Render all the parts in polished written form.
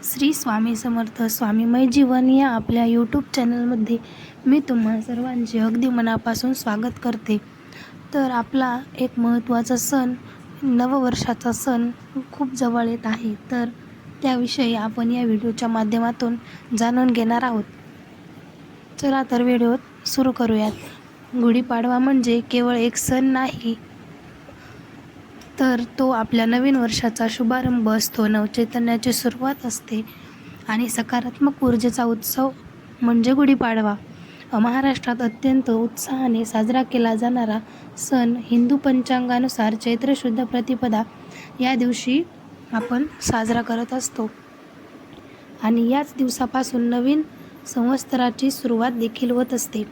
श्री स्वामी समर्थ स्वामीमय जीवन या आपल्या यूट्यूब चॅनलमध्ये मी तुम्हा सर्वांचे अगदी मनापासून स्वागत करते. तर आपला एक महत्त्वाचा सण, नववर्षाचा सण खूप जवळ येत आहे. तर त्याविषयी आपण या व्हिडिओच्या माध्यमातून जाणून घेणार आहोत. चला तर व्हिडिओ सुरू करूयात. गुढीपाडवा म्हणजे केवळ एक सण नाही, तर तो आपल्या नवीन वर्षाचा शुभारंभ असतो. नवचैतन्याची सुरुवात असते आणि सकारात्मक ऊर्जेचा उत्सव म्हणजे गुढीपाडवा. महाराष्ट्रात अत्यंत उत्साहाने साजरा केला जाणारा सण हिंदू पंचांगानुसार चैत्र शुद्ध प्रतिपदा या दिवशी आपण साजरा करत असतो आणि याच दिवसापासून नवीन संवत्सराची सुरुवात देखील होत असते.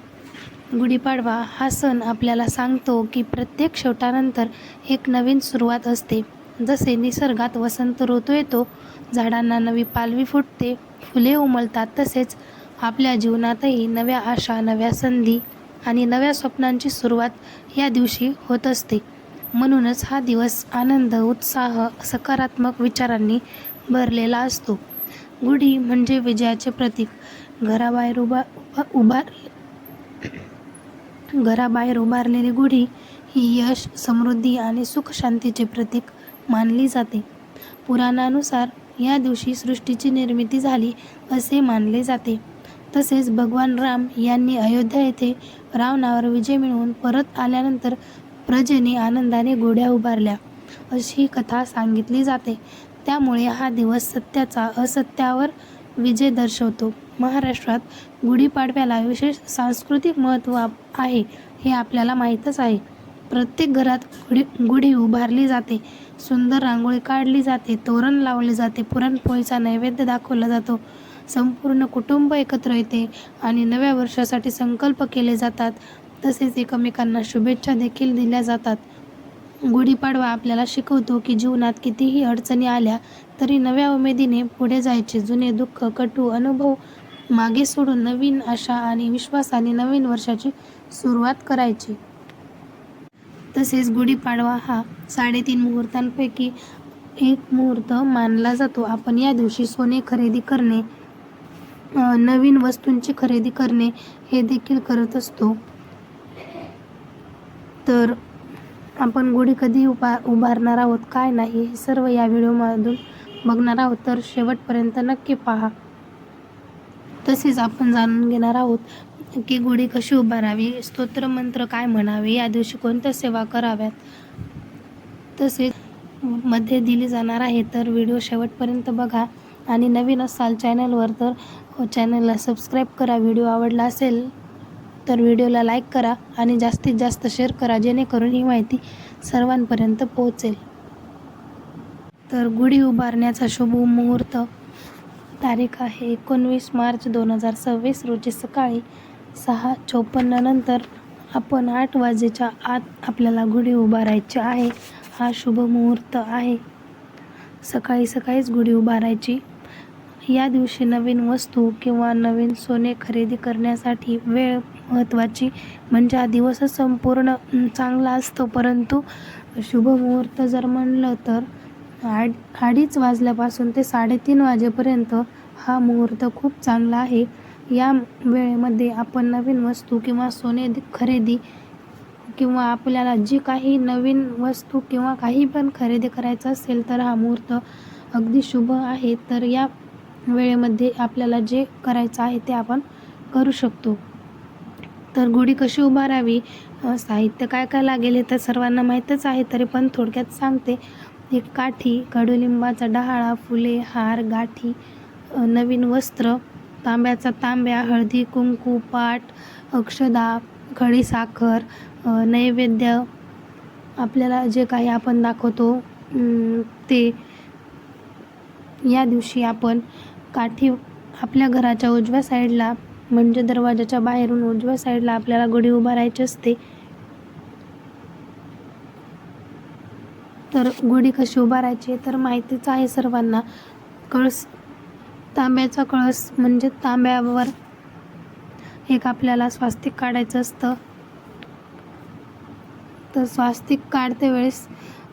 गुढीपाडवा हा सण आपल्याला सांगतो की प्रत्येक शेवटानंतर एक नवीन सुरुवात असते. जसे निसर्गात वसंत ऋतू येतो, झाडांना नवी पालवी फुटते, फुले उमलतात, तसेच आपल्या जीवनातही नव्या आशा, नव्या संधी आणि नव्या स्वप्नांची सुरुवात या दिवशी होत असते. म्हणूनच हा दिवस आनंद, उत्साह, सकारात्मक विचारांनी भरलेला असतो. गुढी म्हणजे विजयाचे प्रतीक. घराबाहेर उभारलेली गुढी ही यश, समृद्धी आणि सुख शांतीचे प्रतीक मानली जाते. पुराणानुसार या दिवशी सृष्टीची निर्मिती झाली असे मानले जाते. तसेच भगवान राम यांनी अयोध्या येथे रावणावर विजय मिळवून परत आल्यानंतर प्रजेने आनंदाने गुढ्या उभारल्या अशी कथा सांगितली जाते. त्यामुळे हा दिवस सत्याचा असत्यावर विजय दर्शवतो. महाराष्ट्रात गुढीपाडव्याला विशेष सांस्कृतिक महत्त्व आहे हे आपल्याला माहीतच आहे. प्रत्येक घरात गुढी उभारली जाते, सुंदर रांगोळी काढली जाते, तोरण लावले जाते, पुरणपोळीचा नैवेद्य दाखवला जातो. संपूर्ण कुटुंब एकत्र येते आणि नव्या वर्षासाठी संकल्प केले जातात. तसेच एकमेकांना शुभेच्छा देखील दिल्या जातात. गुढीपाडवा आपल्याला शिकवतो की जीवनात कितीही अडचणी आल्या तरी नव्या उमेदीने पुढे जायचे. जुने दुःख, कटू अनुभव मागे सोडून नवीन आशा आणि विश्वासाने नवीन वर्षाची सुरुवात करायची. तसेच गुढीपाडवा हा 3.5 मुहूर्तांपैकी एक मुहूर्त मानला जातो. आपण या दिवशी सोने खरेदी करणे, नवीन वस्तूंची खरेदी करणे हे देखील करत असतो. तर आपण गुढी कधी उभारणार आहोत, काय नाही, हे सर्व या व्हिडिओमधून बघणार आहोत. तर शेवटपर्यंत नक्की पहा. तसेच आपण जाणून घेणार आहोत की गुढी कशी उभारावी, स्तोत्रमंत्र काय म्हणावे, या दिवशी कोणत्या सेवा कराव्यात, तसेच मध्ये दिली जाणार आहे. तर व्हिडिओ शेवटपर्यंत बघा आणि नवीन असाल चॅनलवर तर चॅनलला सबस्क्राईब करा. व्हिडिओ आवडला असेल तर व्हिडिओला लाईक करा आणि जास्तीत जास्त शेअर करा, जेणेकरून ही माहिती सर्वांपर्यंत पोहोचेल. तर गुढी उभारण्याचा शुभ मुहूर्त तारीख आहे 19 मार्च 2026 रोजी सकाळी 6:54 नंतर आपण 8 वाजेच्या आत आपल्याला गुढी उभारायची आहे. हा शुभ मुहूर्त आहे. सकाळीच गुढी उभारायची. या दिवशी नवीन वस्तू किंवा नवीन सोने खरेदी करण्यासाठी वेळ महत्त्वाची. म्हणजे हा दिवसच संपूर्ण चांगला असतो, परंतु शुभ मुहूर्त जर म्हणलं तर 2:30 वाजल्यापासून ते 3:30 वाजेपर्यंत हा मुहूर्त खूप चांगला आहे. या वेळेमध्ये आपण नवीन वस्तू किंवा सोने खरेदी किंवा आपल्याला जी काही नवीन वस्तू किंवा काही पण खरेदी करायचं असेल तर हा मुहूर्त अगदी शुभ आहे. तर या वेळेमध्ये आपल्याला जे करायचं आहे ते आपण करू शकतो. तर गुढी कशी उभारावी, साहित्य काय काय लागेल हे तर सर्वांना माहीतच आहे, तरी पण थोडक्यात सांगते. एक काठी, कडुलिंबाचा डहाळा, फुले, हार, गाठी, नवीन वस्त्र, तांब्याचा तांब्या, हळदी कुंकू, पाट, अक्षदा, खडीसाखर, नैवेद्य आपल्याला जे काही आपण दाखवतो ते. या दिवशी आपण काठी आपल्या घराच्या उजव्या साईडला, म्हणजे दरवाजाच्या बाहेरून उजव्या साईडला आपल्याला गुढी उभारायची असते. तर गुढी कशी उभारायची तर माहितीच आहे सर्वांना. तांब्याचा कळस म्हणजे तांब्यावर एक आपल्याला स्वास्तिक काढायचं असतं. तर स्वास्तिक काढते वेळेस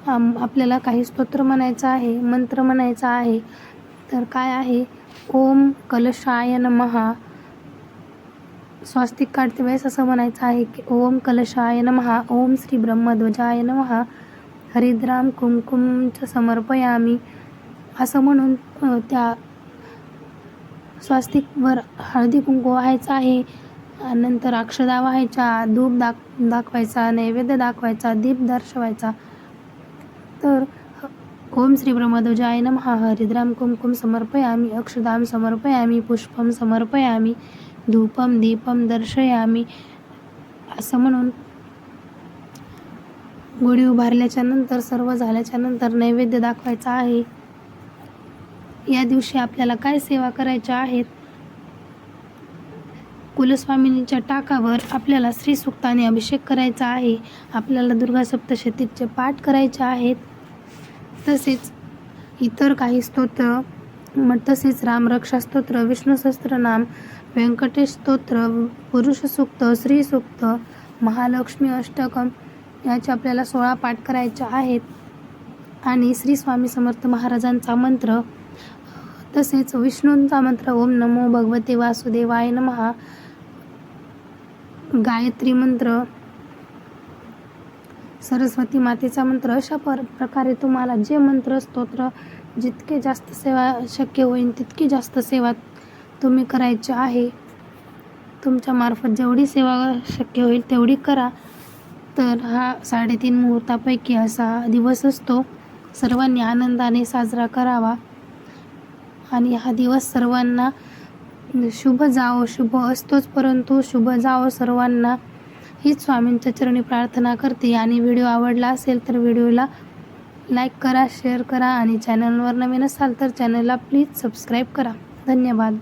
आपल्याला काही स्तोत्र म्हणायचं आहे, मंत्र म्हणायचा आहे. तर काय आहे, ओम कलशाय नमः. स्वास्तिक काढते वेळेस असं म्हणायचं आहे की ओम कलशाय नमः, ओम श्री ब्रह्मध्वजाय नमः, हरिद्राम कुंकुम च समर्पयामी. असं म्हणून त्या स्वास्तिकवर हळदी कुंकू व्हायचं आहे. नंतर अक्षदा व्हायच्या, धूप दाखवायचा, नैवेद्य दाखवायचा, दीप दर्शवायचा. तर ओम श्री ब्रह्मध्वजाय नमः, हरिद्राम कुंकुम समर्पयामी, अक्षदाम समर्पयामी, पुष्पम समर्पयामी, धूपम दीपम दर्शयामी. असं म्हणून गुढी उभारल्याच्या नंतर, सर्व झाल्याच्या नंतर नैवेद्य दाखवायचा आहे. या दिवशी आपल्याला काय सेवा करायच्या आहेत, कुलस्वामिनीच्या टाकावर आपल्याला श्री सूक्ताने अभिषेक करायचा आहे. आपल्याला दुर्गा सप्तशतीचे पाठ करायचे आहेत. तसेच इतर काही स्तोत्र, तसेच रामरक्षा स्तोत्र, विष्णू सहस्त्रनाम, व्यंकटेश स्तोत्र, पुरुष सूक्त, श्री सूक्त, महालक्ष्मी अष्टकम याचे आपल्याला 16 पाठ करायचे आहेत. आणि श्री स्वामी समर्थ महाराजांचा मंत्र, तसेच विष्णूंचा मंत्र ओम नमो भगवते वासुदेवाय नमः, गायत्री मंत्र, सरस्वती मातेचा मंत्र, अशा प्रकारे तुम्हाला जे मंत्र स्तोत्र जितके जास्त सेवा शक्य होईल तितकी जास्त सेवा तुम्ही करायची आहे. तुमच्या मार्फत जेवढी सेवा शक्य होईल तेवढी करा. तर हा 3.5 मुहूर्तापैकी असा दिवस असतो. सर्वांनी आनंदाने साजरा करावा आणि हा दिवस सर्वांना शुभ जावो. शुभ असतोच परंतु शुभ जावो सर्वांना, हीच स्वामींच्या चरणी प्रार्थना करते. आणि व्हिडिओ आवडला असेल तर व्हिडिओला लाईक करा, शेअर करा आणि चॅनलवर नवीन असाल तर चॅनलला प्लीज सबस्क्राईब करा. धन्यवाद.